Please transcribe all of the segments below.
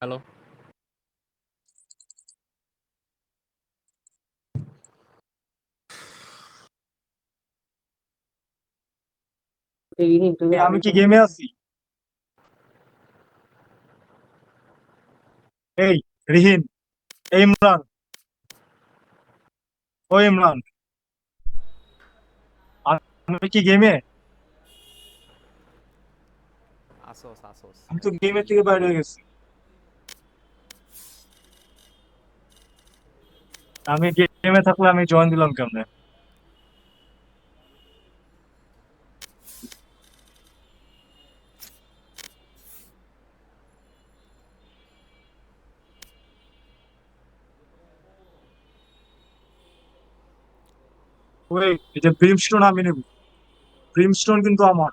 Hello. আমি কি গেমে আছি? এই রিহিন, এই ইমরান, ও ইমরান, আমি কি গেমে? আসোস আসোস আমি তো কি গেমের থেকে বাইরে হয়ে গেছি। আমি গেমে থাকলে আমি জয়েন দিলাম কেমনে? ওই এই যে ব্রিমস্টোন আমি নেব। ব্রিমস্টোন কিন্তু আমার।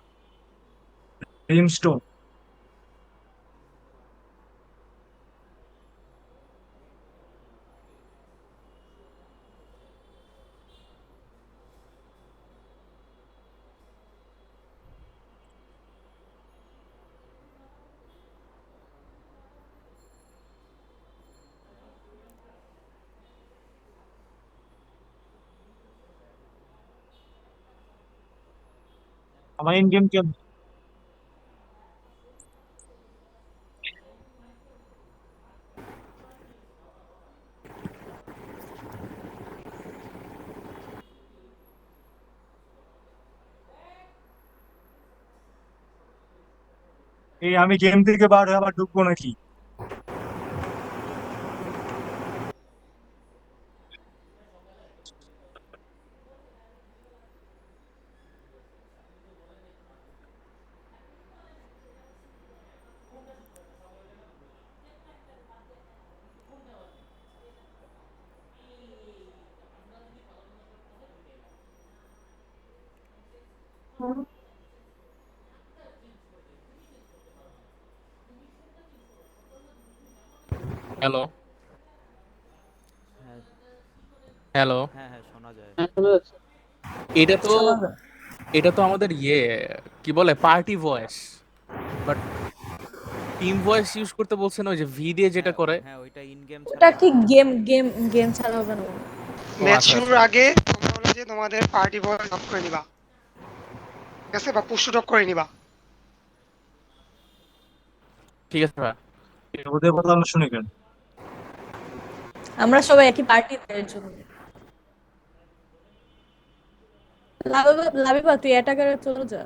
ব্রিমস্টোন। আমার ইন গেম কেমন? এই আমি গেম থেকে বার হয়ে আবার ঢুকবো নাকি? হ্যালো। হ্যাঁ হ্যালো। হ্যাঁ হ্যাঁ শোনা যায়। এটা তো শোনা যায়। এটা তো আমাদের কি বলে party voice, but team voice use করতে বলছেন ওই যে ভি দিয়ে যেটা হ্যাঁ করে। হ্যাঁ ওইটা ইন গেম ওটা ছাড়া কি হবে না। গেম ছাড়া হবে না? ও ম্যাচ আচ্ছা শুরুর আচ্ছা, আগে তোমরা হলো যে তোমাদের পার্টি বয় অফ করে নিবা, ঠিক আছে, বা পুশ অফ করে নিবা। ঠিক আছে ভাই। ওদের কথা আমি শুনি কেন? আমরা সবাই একই পার্টিতে এর জন্য। লাবিবা তুই অ্যাটাকারে চলে যা।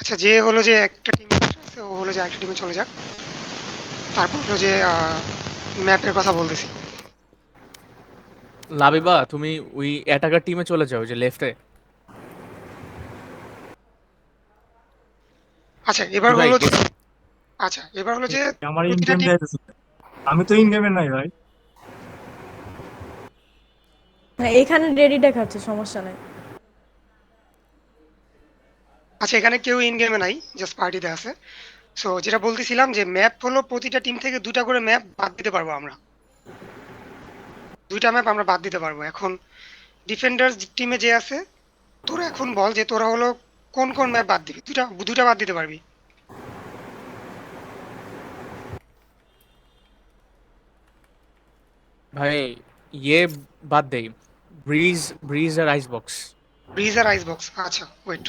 আচ্ছা, যে হলো যে একটা টিম আছে ও হলো যে একটা টিমে চলে যাক। তারপর হলো যে ম্যাপের কথা বলতেছি। লাবিবা তুমি ওই অ্যাটাকার টিমে চলে যাও ওই যে লেফটে। আচ্ছা এবার জি ভাই হলো যে গেছি। আচ্ছা এবার হলো যে আমার ইন প্রতিটা গেম টিম। যাইতেছে। আমি তো ইন গেমে নাই ভাই। হ্যাঁ এখানে রেডি দেখাচ্ছে, সমস্যা নাই। আচ্ছা এখানে কেউ ইন গেমে নাই, জাস্ট পার্টিতে আছে। সো যেটা বলতেছিলাম যে ম্যাপ হলো প্রতিটা টিম থেকে দুটা করে ম্যাপ বাদ দিতে পারবো আমরা। দুইটা ম্যাপ আমরা বাদ দিতে পারবো। এখন ডিফেন্ডার্স টিমে যে আছে, তোরা এখন বল যে তোরা হলো কোন কোন ম্যাপ বাদ দিবি। দুইটা দুইটা বাদ দিতে পারবি। ভাই ইয়ে বাদ দেই, ব্রিজ ব্রিজ আর আইস বক্স। ব্রিজ আর আইস বক্স, আচ্ছা ওয়েট।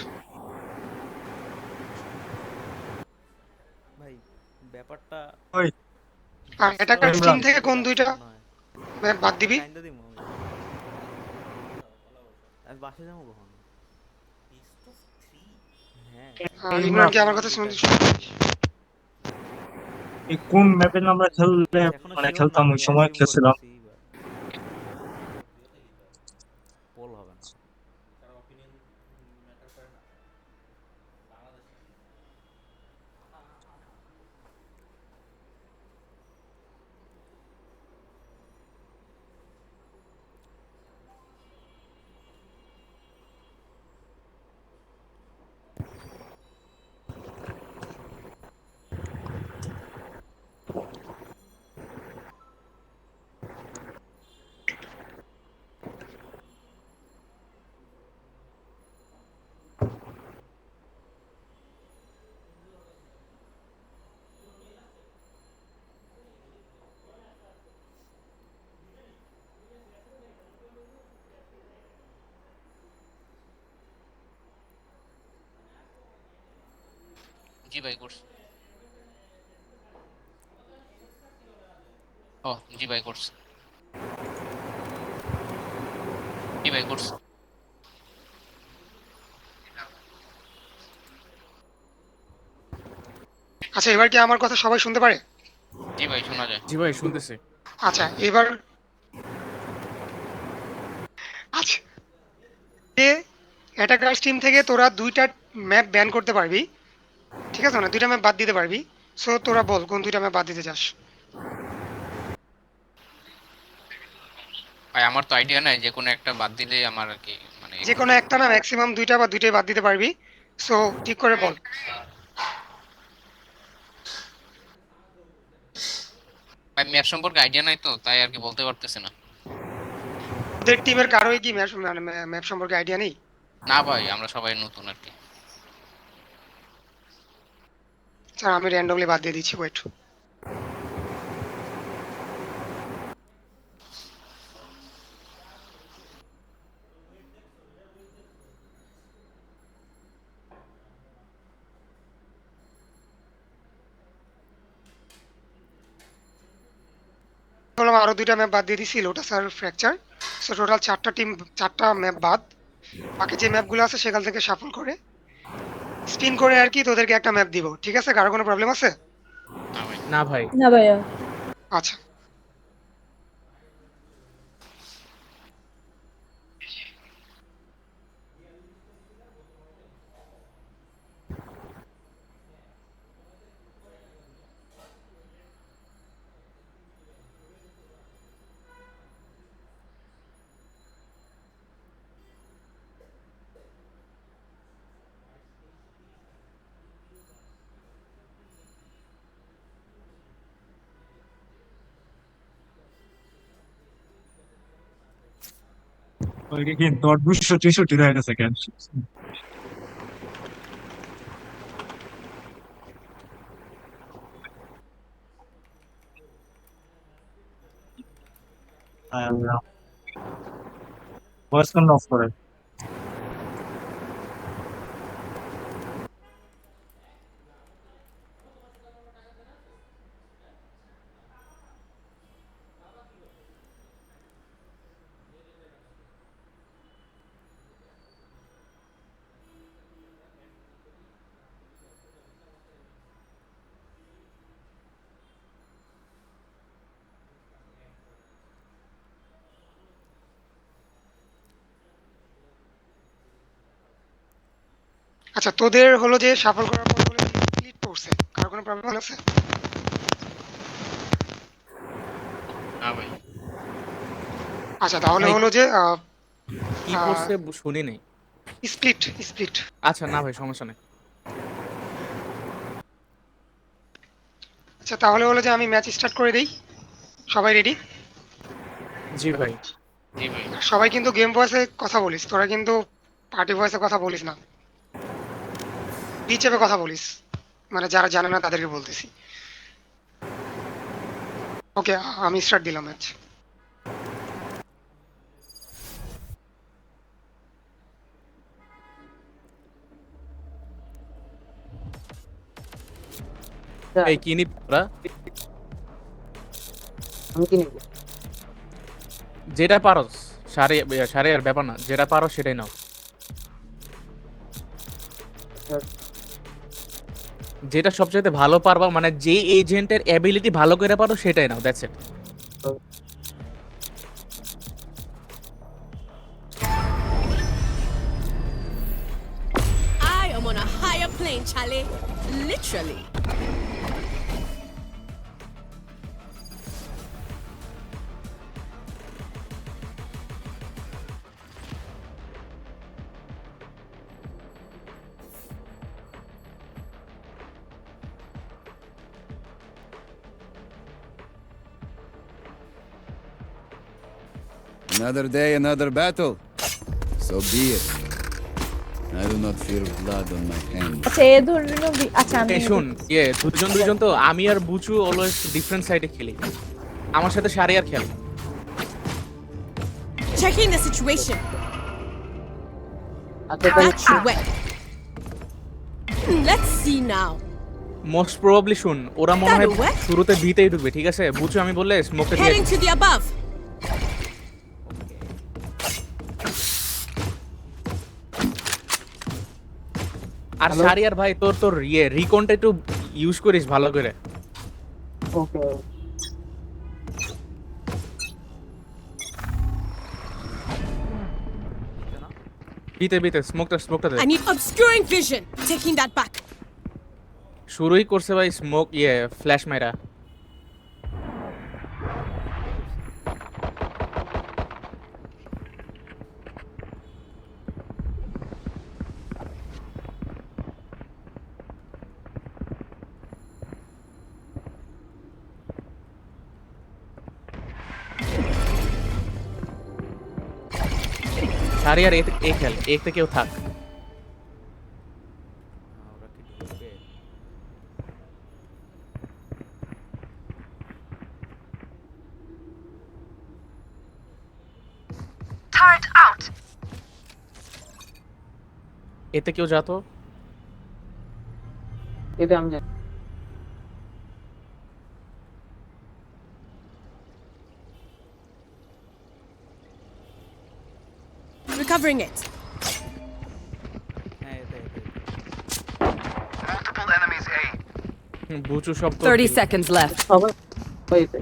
ভাই ব্যাপারটা ওই আর বুঝতে অ্যাটাকার টিম ইমরান, থেকে বুঝতে কোন পারছি দুইটা মনে হয়। ম্যাপ বাদ আমি দিবি? কাইন্দা দিব আমি বাসে যাবো কখন? হ্যাঁ ইমরান ইমরান, কি আমার কথা দুইটা শুনতে ম্যাচ। এই কোন ম্যাপে আমরা খেললে এখনো মানে শিওর না, খেলতাম ওই আমি সময় অ্যাজিউম খেলছিলাম? করতেছি পোল হবে না। জি ভাই করছি। ও জি ভাই করছি। জি ভাই করছি। আচ্ছা, এবার কি আমার কথা সবাই শুনতে পারে? জি ভাই শোনা যায়। জি ভাই শুনতেছি। আচ্ছা এবার, আচ্ছা, যে অ্যাটাকার্স টিম থেকে তোরা 2টা ম্যাপ ব্যান করতে পারবি, ঠিক আছে? না, 2টা ম্যাপ বাদ দিতে পারবি। সো তোরা বল কোন 2টা ম্যাপ বাদ দিতে চাস? ভাই আমার তো আইডিয়া নাই, যে কোনো একটা বাদ দিলে আমার আর কি মানে। যে কোনো একটা না, ম্যাক্সিমাম 2টা বা 2টাই বাদ দিতে পারবি। সো ঠিক করে বল। ভাই ম্যাপ সম্পর্কে আইডিয়া নাই তো, তাই আর কি বলতে পারতেছি না। তোদের টিমের কারোই কি ম্যাপ সম্পর্কে আইডিয়া নেই? না ভাই আমরা সবাই নতুন আর কি। স্যার আমি র্যান্ডমলি বাদ দিয়ে দিচ্ছি, ওয়েট। বললাম আরো 2টা ম্যাপ বাদ দিয়ে দিছি, লোটাস আর ফ্র্যাকচার। সো টোটাল 4টা টিম, 4টা ম্যাপ বাদ। বাকি যে ম্যাপগুলো আছে সেখান থেকে শাফল করে স্পিন করে আর কি তোদেরকে একটা ম্যাপ দিব, ঠিক আছে? কারো কোনো প্রবলেম আছে? না ভাই। না ভাই। না ভাইয়া। আচ্ছা, ওইদিকে 263 হয়ে গেছে কেন? ভয়েস কল অফ করে। আচ্ছা, তোদের হলো যে শাফল করার পর হলো স্প্লিট পড়ছে, কারো কোনো প্রবলেম আছে? না ভাই। আচ্ছা তাহলে ভাই, হলো যে কি করছে শুনি নাই। Split split. আচ্ছা না ভাই সমস্যা নেই। আচ্ছা তাহলে হলো যে আমি ম্যাচ স্টার্ট করে দেই। সবাই রেডি? জি ভাই। জি ভাই। সবাই কিন্তু গেম ভয়েসে কথা বলিস, তোরা কিন্তু পার্টি ভয়েসে কথা বলিস না, বিচেপে কথা বলিস। মানে যারা জানে না তাদেরকে বলতেছি। ওকে, আমি স্টার্ট দিলাম ম্যাচ। এই কি নিবি তোরা? আমি কি নেব? যেটা পারো, সারে সারে আর ব্যাপার না, যেটা পারো সেটাই নাও। যেটা সবচেয়ে ভালো পারবা, মানে যে এজেন্টের অ্যাবিলিটি ভালো করে পারো সেটাই নাও, that's it. I am on a higher plane, Charlie. Literally. Another day, another battle. So be it. I do not fear blood on my hands. আচ্ছা এ ধরুন আচ্ছা আমি এই শুন, দুজন দুজন তো আমি আর বুচু অলওয়েজ ডিফারেন্ট সাইডে খেলি। আমার সাথে সারে আর খেলে। Checking the situation. আচ্ছা Got you wet. Let's see now. Most probably শুন ওরা মনে হয় That'll work. শুরুতে বিতেই ঢুকবে, ঠিক আছে? বুঝছো আমি বললে স্মোকটা দিয়ে Heading to the above. আর শারিয়ার ভাই তোর রিকনটা একটু ইউজ করিস ভালো করে। ওকে বিতে স্মোকটা দে। I need obscuring vision. Taking that back. শুরুই করছে ভাই স্মোক ফ্ল্যাশ মাইরা। শারিয়ার এ খেল, একতে কেউ থাক। ওরা কি ঢুকবে? এতে কেউ যাতো। এতে আমি জানি Recovering it. হ্যাঁ এটা বুচু শব্দ 30 seconds left. সবাই হয়েছে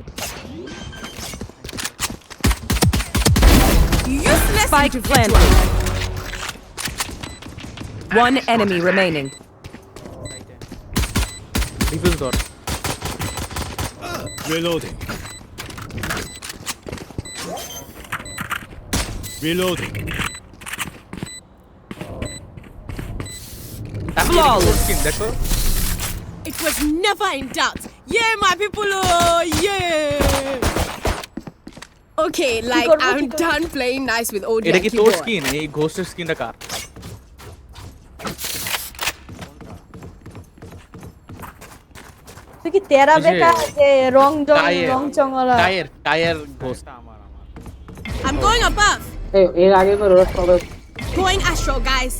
Useless Spike individual. planted. One enemy remaining. Diffuse কর। Reloading. Reloading. Flawless. দেখো It was never in doubt. Yeah, my people. Oh, yeah. Okay, like করবো, I'm কি করবো? done playing nice with OD এটা and কি তোর keyboard. স্কিন? এই ঘোস্টের স্কিনটা কার? তুই কি তেরা এই যে বেকা যে কায়ের। রং চংলা কায়ের ঘোস্ট। এটা আমার I'm going above. এর আগে তো রোজ সবাই Going astral, guys.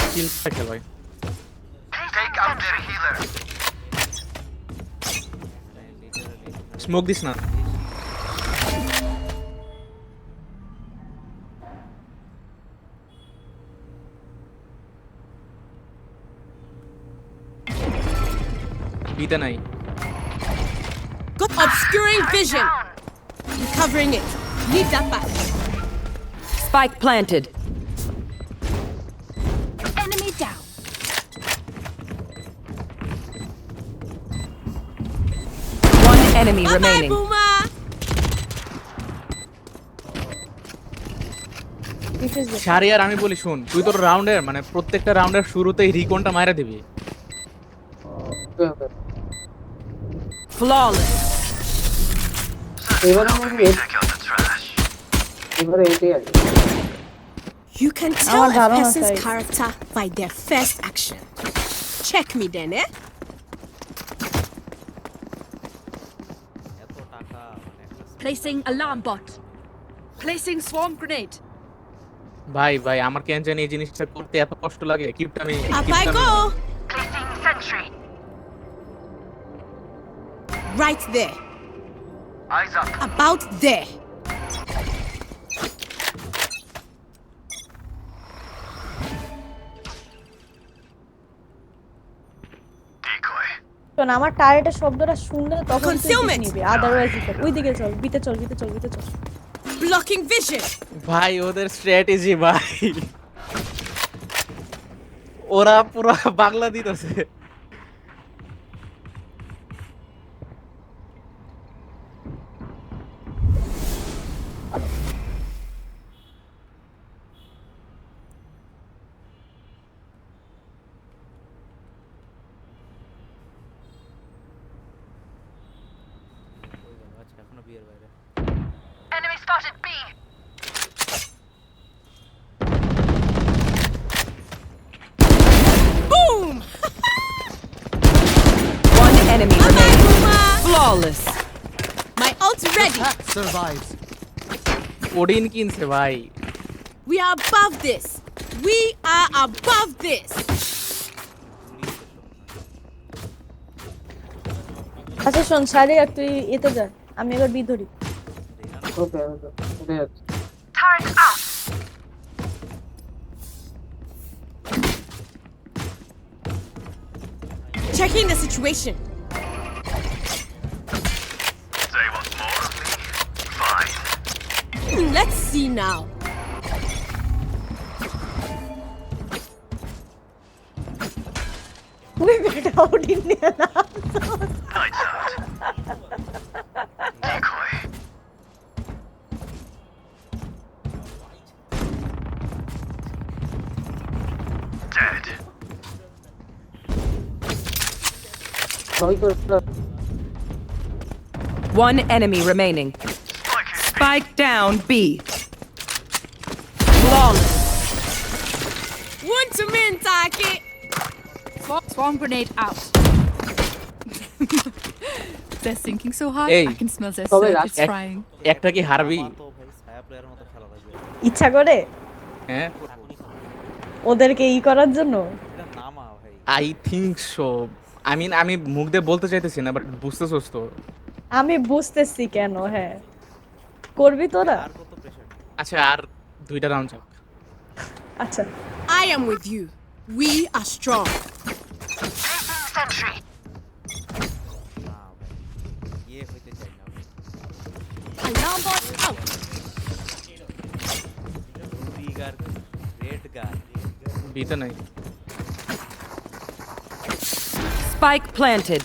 স্কিলটা খেল ভাই। স্মোক দিস না। বিতে নাই। Got obscuring vision. Recovering it. Need that back. Spike planted. Enemy down. One enemy Bye bye, remaining. Boomer. Shahriar আমি বলি শুন, তুই তোর রাউন্ডের মানে প্রত্যেকটা রাউন্ডের শুরুতেই রিকনটা মাইরা দিবি। Flawless. এবারে আমি এবারে এটাই আছে You can tell আমার a ধারণা person's তাই। character by their first action. Check me then, eh? এত টাকা মানে একটা Placing alarm bot. Placing swarm grenade. ভাই আমার কেন জানি এই জিনিসটা করতে এত কষ্ট লাগে। কিপটা আমি Up I go. Right there. Eyes up. About there. শোন আমার টার্গেটের শব্দটা শুনলে তখন তুই Concealment. নিবি, আদারওয়াইজ ওইদিকে চল, বিতে চল। Blocking vision. ভাই ওদের স্ট্র্যাটেজি ভাই, ওরা পুরো বাংলা দিতেছে। আজকে এখনো বিয়ের বাইরে Boom. One enemy Bye bye, remaining. Boomer. Flawless. My ult ready. Odin কিনছে ভাই। We are above this. We are above this. আচ্ছা শোন সারি আর তুই এতে যা, আমি এবার বি ধরি। ওকে ওকে Checking the situation. Let's see now. We got out in there now. One enemy remaining. Spike down B. Flawless. One to min, Taki. Swarm grenade out. They're sinking so high. Hey. I can smell their Sorry, circuits এক- frying. একটা কি হারবি? তো ভাই ছায়া প্লেয়ারের মতো খেলা লাগবে। ইচ্ছা করে হ্যাঁ, ওদেরকে ই করার জন্য। এটা নামা ভাই। I think so. আমি মুখ দিয়ে বলতে চাইতেছি না, বাট বুঝতেছস তো। আমি বুঝতেছি কেন, হ্যাঁ করবি তোরা। আর কত প্রেসার? আচ্ছা, আর 2টা রাউন্ড যাক। আচ্ছা I am with you. We are strong. না ভাই। ইয়ে হইতে চাই না ভাই। Alarm bot out. রুবিগার রেড গার। বিতে নাই। Spike planted.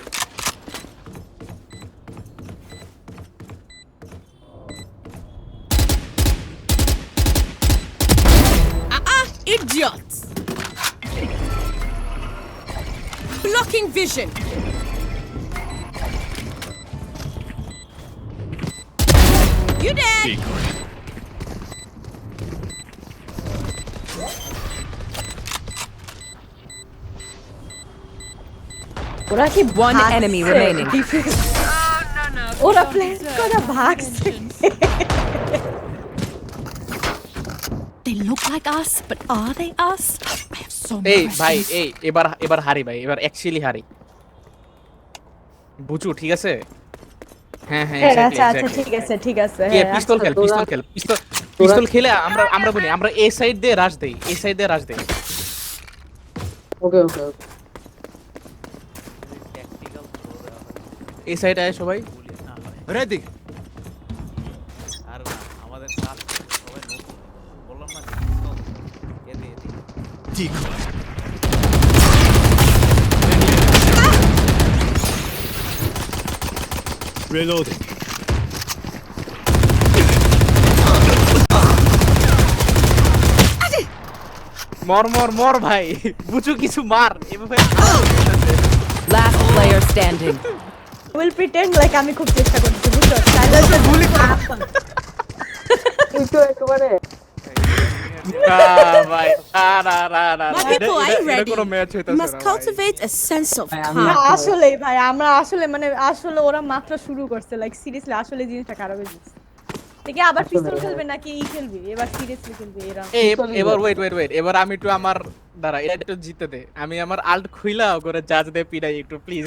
Idiots. Blocking vision. You dead. ওরা কি One ভাগছে? enemy remaining. ওরা প্ল্যান করে ভাগছে। They look like us, but are they us? I have so এই many ভাই, questions. এবার হারি ভাই, এবার অ্যাকচুয়ালি হারি। বুঝু ঠিক আছে? হ্যাঁ, হ্যাঁ, exactly, আচ্ছা আচ্ছা exactly. ঠিক আছে ঠিক আছে, কে হ্যাঁ পিস্তল আচ্ছা, খেল, পিস্তল খেল, পিস্তল খেলে আমরা বলি আমরা এই সাইড দিয়ে রাশ দেই, এই সাইড দিয়ে রাশ দেই। ওকে ওকে ট্যাকটিক্যাল থ্রো দেওয়া হয়। এই সাইডে আয় সবাই। গুলি না হয়। Ready. আর না, আমাদের কাজ সবাই নতুন। বললাম না পিস্তল এতে এতে। Decoy. Reloading. মর ভাই, বুঝু কিছু মার এভাবে। Last player standing. Will pretend like আমি খুব চেষ্টা করছি, বুঝছো? সাইলেন্সে গুলি করে একটু একেবারে না ভাই, না। My people, are you এটা ready? কোনো ম্যাচ We হইতাছে must না ভাই। cultivate a sense of I am calm. not- আসলেই ভাই আমরা আসলে মানে আসলে ওরা মাত্র শুরু করছে, লাইক সিরিয়াসলি আসলে জিনিসটা খারাপ হয়ে গেছে। দেখি আবার পিস্তল খেলবে নাকি ই খেলবি, এবার সিরিয়াসলি খেলবি এরা। এবার ওয়েট, এবার আমি একটু আমার দাঁড়া, এটা একটু জিতে দে। আমি আমার আল্ট খুইলা করে জাজ দে পিড়াই একটু প্লিজ।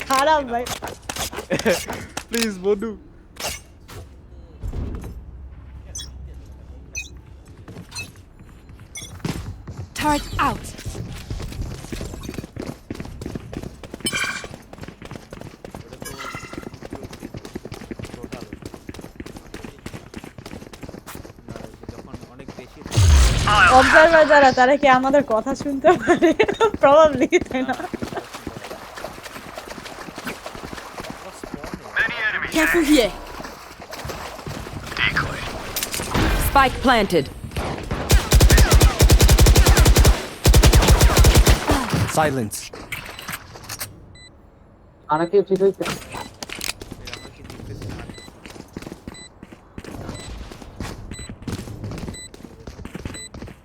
খারাপ ভাই। প্লিজ বন্ধু। Turret out. টোটাল। যখন অনেক বেশি অবজারভার যারা তারা কি আমাদের কথা শুনতে পারে? প্রবাবলি, তাই না? Careful here. Spike planted. Silence. আনাকে ঠিক হইছে। আমরা কি জিততেছি না?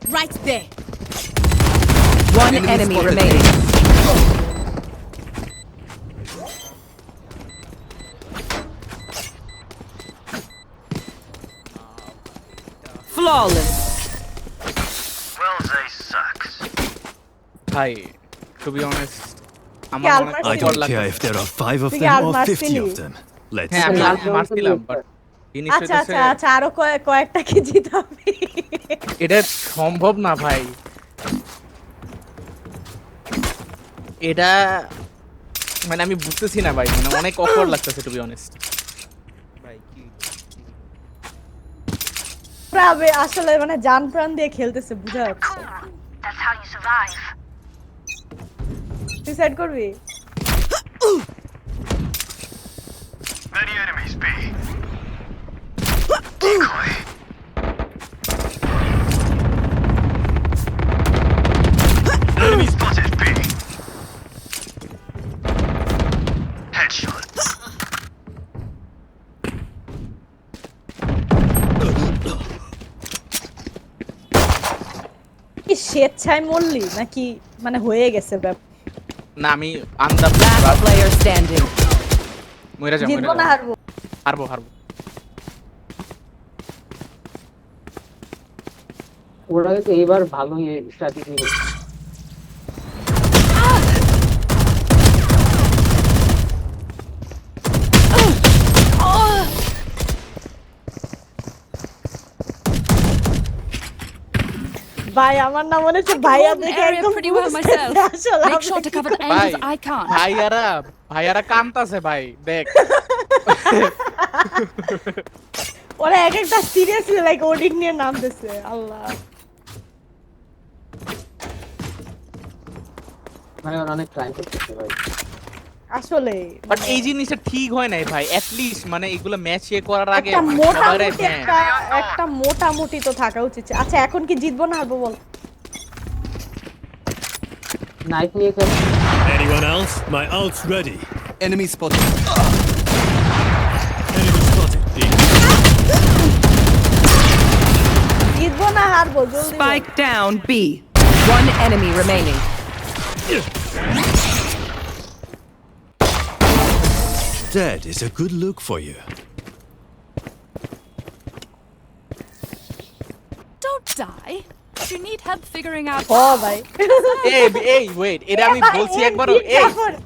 Right there. One enemy remaining. Flawless. ভাই টু বি অনেস্ট আমার আল অনেক মারছিলি? awkward লাগতেছে। if there are 5 of তুই কি them Al or 50 মারছিলি? of them. Let's হ্যাঁ আমি go. আল মারছিলাম বাট জিনিস আচ্ছা হইতেছে আচ্ছা আচ্ছা আরো কয়েকটা কি জিতাবি এটা সম্ভব না ভাই। এটা মানে আমি বুঝতেছি না ভাই, মানে অনেক awkward লাগতেছে টু বি অনেস্ট। ভাই কি প্রাবে আসলে মানে জান প্রাণ দিয়ে খেলতেছে বুঝা যাচ্ছে। সুইসাইড করবি? কি স্বেচ্ছায় মরলি নাকি মানে হয়ে গেছে ব্যাপার? না আমি আন্দাজ Player standing. মইরা যাবো, জিতবো না হারবো? হারবো হারবো। ওরা তো এইবার ভালোই স্ট্র্যাটেজি করছে। ভাই আমার না মনে হচ্ছে ভাইয়া hold an দেখে area একদম pretty well বুঝতেছে myself. আসলে Make আমি sure to কি cover the ভাই angles I can't. ভাইয়ারা কামতাছে ভাই দেখ। ওরা এক একটা সিরিয়াসলি লাইক ওডিং নিয়ে নামতেছে। আল্লাহ মানে ওরা অনেক ট্রাই করতেছে ভাই। আসলে বাট এই জিনিসটা ঠিক হয় নাই ভাই, এট লিস্ট মানে এগুলো ম্যাচ এ করার আগে একটা সবারে মোটামুটি একটা মোটামুটি তো থাকা উচিত। আচ্ছা এখন কি জিতবো না হারবো বল? নাইট নিয়ে খেলে Anyone else? My ult's ready. Enemy spotted. Enemy spotted. B. জিতবো না হারবো জলদি বল। Spike down B. One enemy remaining. That is a good look for you. Don't die. Do you need help figuring out? ও ভাই এই wait, এটা আমি বলছি একবারও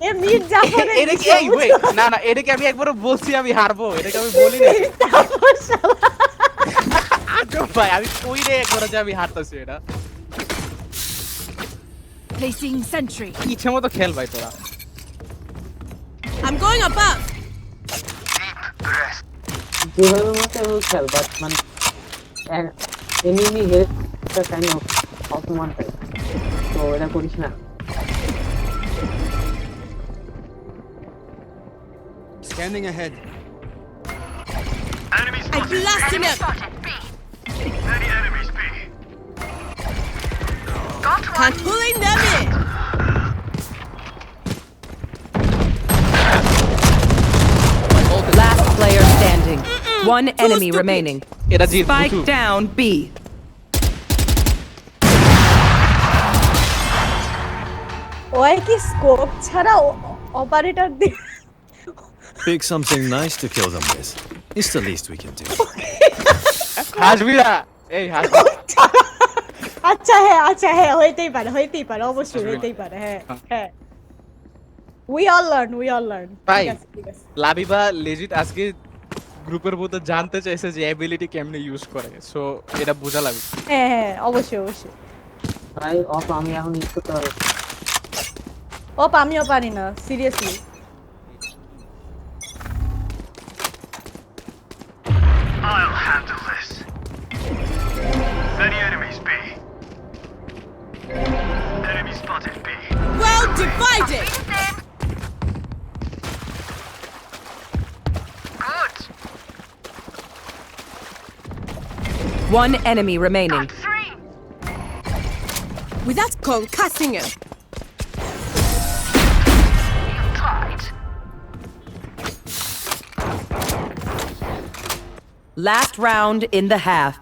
এই মির জাফর এটা কি এই ওয়েট না না এটাকে আমি একবারও বলছি আমি হারবো, এটাকে আমি বলি না ভাই। আমি কই রে একবারও যে আমি হারতেছি এটা। Placing sentry. ইচ্ছে মতো খেল ভাই তোরা। I'm going above. যেভাবে মতো খেল বাট মানে এনিমি হেড কাইন্ড অফ অপমান টাইপ, তো এটা করিস না। Scanning ahead. I blasted him. Can't pulling them in. Last player standing. One enemy remaining. এটা জিত Spike down B. ওই কি স্কোপ ছাড়া অপারেটর দিয়ে Pick something nice to kill them with. It's the least we can do. হাসবি না এই হাসবি। আচ্ছা হ্যাঁ হইতেই পারে অবশ্যই হইতেই পারে। হ্যাঁ হ্যাঁ উই অল লার্ন ভাই ঠিক আছে। লাবিবা লেজিট আজকে গ্রুপের মধ্যে জানতে চাইছে যে অ্যাবিলিটি কেমনে ইউজ করে, সো এটা বোঝা লাগবে। হ্যাঁ অবশ্যই ভাই অফ আমি এখন ইউজ করতে পারবো। আমিও পারি না seriously. I'll handle this. Many enemies B. Enemy spotted B. Well divided. Good. One enemy remaining. Without concussing him. Last round in the half.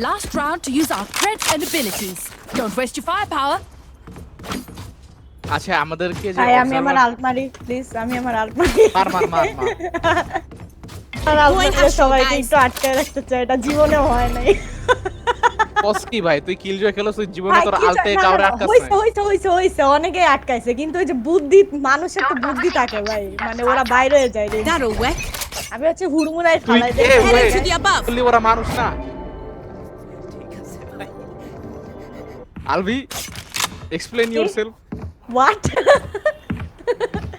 Last round to use our creds and abilities. Don't waste your firepower. আচ্ছা আমাদেরকে যে ভাই আমি আমার Alt মারি please, আমি আমার Alt মারি। মার আর আল্ট মারলে সবাইকে একটু আটকায় রাখতে চাই, এটা জীবনেও হয় নাই। কস কি ভাই, তুই কিলজয় খেলোস, তুই জীবনে ভাই, তোর কি আলতে না, কাউরে না, আটকাস হইছে নাই। হইছে অনেকেই আটকাইছে, কিন্তু ওই যে বুদ্ধি, মানুষের তো বুদ্ধি থাকে ভাই, মানে ওরা বাইরে হয়ে যায় রে। That'll work. আমি হচ্ছে হুড়মুড়াই তুই ফালাই কে দেই। ওরে? Heading to the above. বললি ওরা মানুষ না। ঠিক আছে ভাই। Alvi, explain yourself. হোয়াট?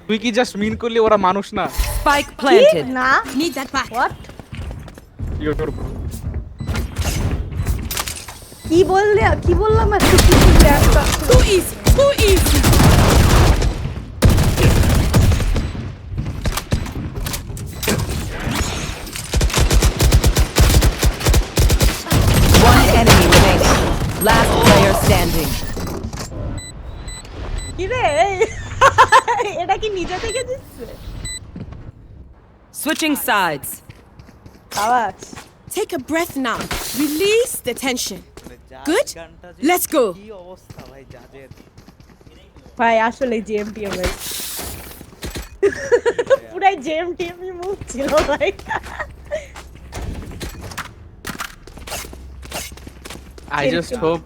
তুই কি জাস্ট মিন করলি ওরা মানুষ না? Spike কি? planted. না, Need that back. What? Your কি বললাম আর কি বললি একটা? Too easy. Too easy. One enemy remaining. Last player standing. কি রে? এটা কি নিজে থেকে দিচ্ছে? Switching sides. আওয়াজ। Take a breath now. Release the tension. মানে জাজ Good? গানটা যে Let's go. কি অবস্থা ভাই জাজের। ভাই আসলে জিএমটিএম ভাই। পুরাই জিএমটিএম মুভ ছিল ভাই। আই জাস্ট হোপ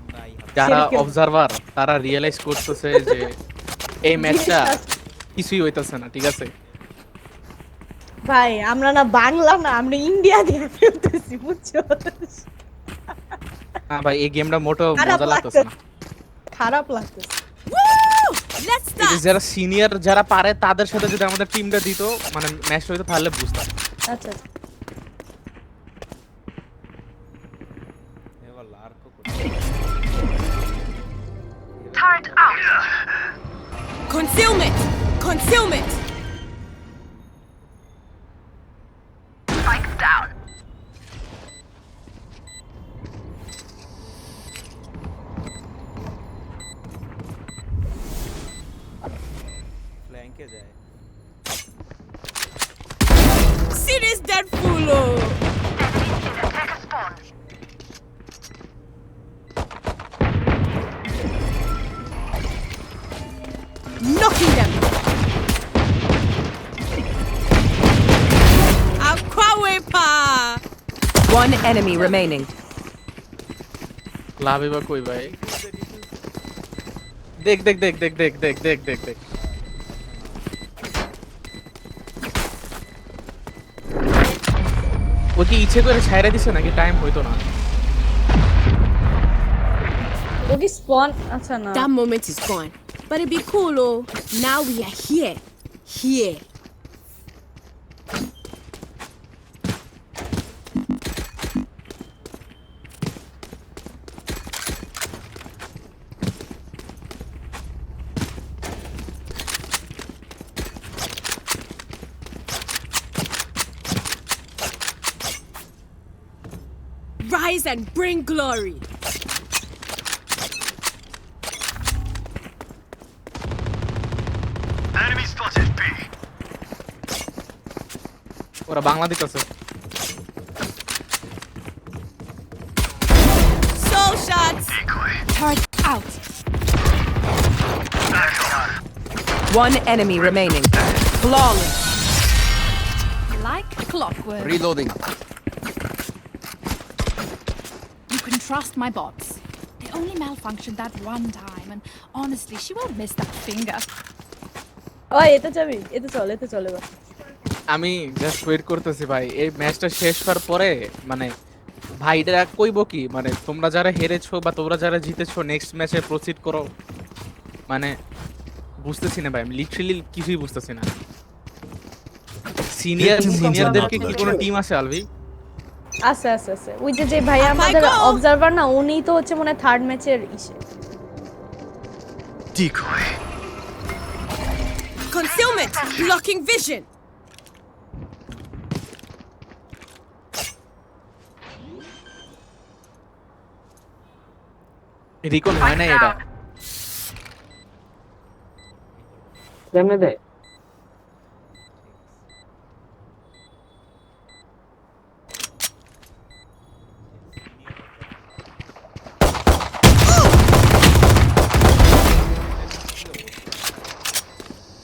যারা অবজারভার তারা রিয়েলাইজ করতেছে যে এই ম্যাচটা কিছুই হইতাছে না, ঠিক আছে? ভাই আমরা না বাংলা না, আমরা ইন্ডিয়া দিয়ে ফেলতেছি, বুঝছো? না ভাই, এই গেমটা মোটেও খারাপ মজা লাগতেছে না। খারাপ লাগতেছে। Woo! Let's এই যে start. যারা সিনিয়র যারা পারে তাদের সাথে যদি আমাদের টিমটা দিত, মানে ম্যাচটা হইতো, তাহলে বুঝতাম। আচ্ছা, এবার লার্কও করছে। Concealment. Concealment. ফ্ল্যাঙ্কে যায়। Serious dead fool. Oh. Knocking them. Aquawepa. One enemy remaining. লাভে বা কই ভাই? দেখ দেখ দেখ দেখ দেখ দেখ দেখ দেখ দেখ ও কি ইচ্ছে করে ছাইরা দিছে নাকি টাইম হইতো না? ও কি স্পন? আচ্ছা না, That moment is gone. But it'd be cool, oh. Now we are here. Here. Rise and bring glory. ওরা বাংলা দিতেছে। Soul shots. Turret out. One enemy remaining. Flawless. Like clockwork. Reloading. You can trust my bots. They only malfunctioned that one time, and honestly, she won't miss that finger. ওই এতে যাবি, এতে চল এবার। আমি just wait করতেছি ভাই, এই ম্যাচটা শেষ হওয়ার পরে মানে ভাইরা কইবো কি, মানে তোমরা যারা হেরেছো বা তোমরা যারা জিতেছো নেক্সট ম্যাচে প্রসিড করো, মানে বুঝতেছি না ভাই, আমি লিটারালি কিছুই বুঝতেছি না। সিনিয়রদের কি কোনো টিম আছে আলভি? আছে ওই যে ভাই আমাদের অবজারভার না, উনিই তো হচ্ছে মনে থার্ড ম্যাচের ইসে। Decoy. Concealment. Blocking vision. রিকন হয় না এটা? কেমনে দেয়?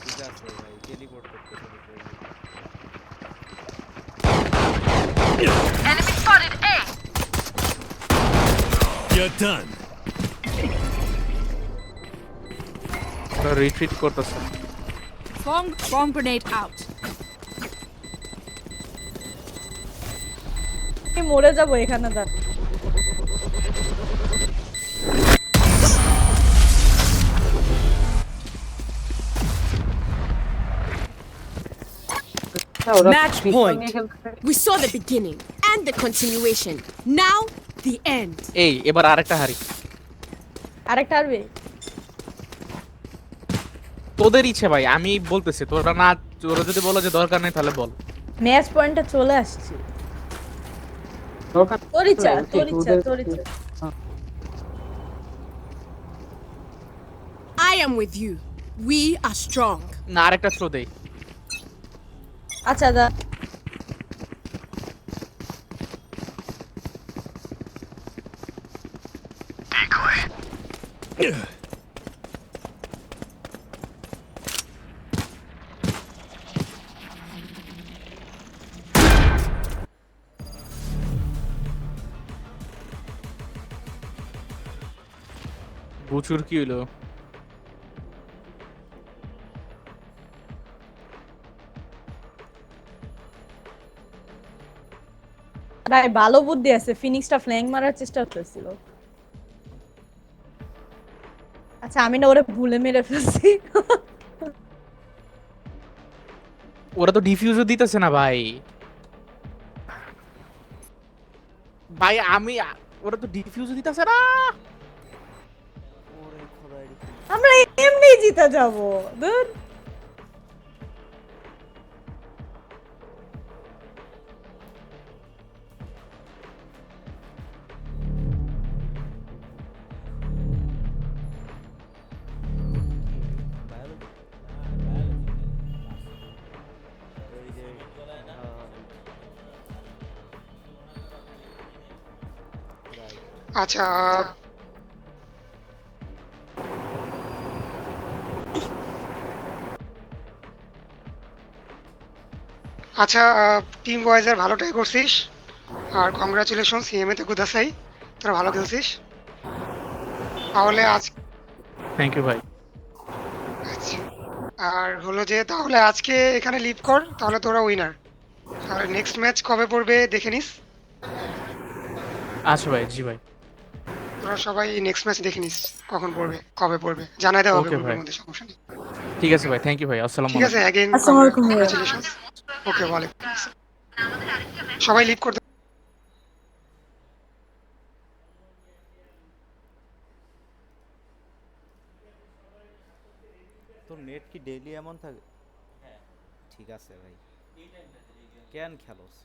ঠিক আছে ভাই, টেলিপোর্ট করতে শুরু করলি। You're done. ওরা রিট্রিট করতেছে। Bomb grenade out. আমি মরে যাবো এখানে দাঁড়। Match point. We saw the beginning and the continuation. Now, the end. এই এবার আরেকটা হারি। আরেকটা আরবে তোদের ইচ্ছে ভাই, আমি বলতেছি তোরা না, তোরা যদি বলো যে দরকার নেই তাহলে বল। ম্যাচ পয়েন্টে চলে আসছে। দরকার তোর ইচ্ছা, নেই, তোর ইচ্ছা, ওদের- তোর ইচ্ছা। I am with you. We are strong. না আরেকটা থ্রো দেই। আচ্ছা দা বুচুর কি হইলো? ভাই ভালো বুদ্ধি আছে, ফিনিক্সটা ফ্ল্যাঙ্ক মারার চেষ্টা করতেছিল। আচ্ছা আমি না ওরে ভুলে মেরে ফেলছি। ওরা তো ডিফিউজও দিতেছে না ভাই। ভাই আমি ওরা তো ডিফিউজও দিতেছে না। আমরা এমনি জিতে যাব। দূর আচ্ছা আচ্ছা টিম ওয়াইজের ভালো ট্রাই করছিস, আর কংগ্রাচুলেশন সিএমএ তে গুদাসাই, তোরা ভালো খেলছিস। তাহলে আজ থ্যাংক ইউ ভাই। আচ্ছা, আর হলো যে তাহলে আজকে এখানে লিভ কর, তাহলে তোরা উইনার। তাহলে নেক্সট ম্যাচ কবে পড়বে দেখে নিস। আচ্ছা ভাই, জি ভাই। তোরা সবাই নেক্সট ম্যাচ দেখে নিস কখন পড়বে, কবে পড়বে, জানাই দেওয়া হবে Okay, গ্রুপের ভাই। মধ্যে, সমস্যা নেই। ঠিক আছে ভাই, থ্যাংক ইউ ভাই। আসসালামু ঠিক আছে, আলাইকুম। অ্যাগেইন আসসালামু আলাইকুম ভাইয়া। কংগ্রাচুলেশনস। ওকে, ওয়ালাইকুম আসসালাম। সবাই লিভ করতে তোর নেট কি ডেইলি এমন থাকে? ঠিক আছে ভাই, কেন খেলোস?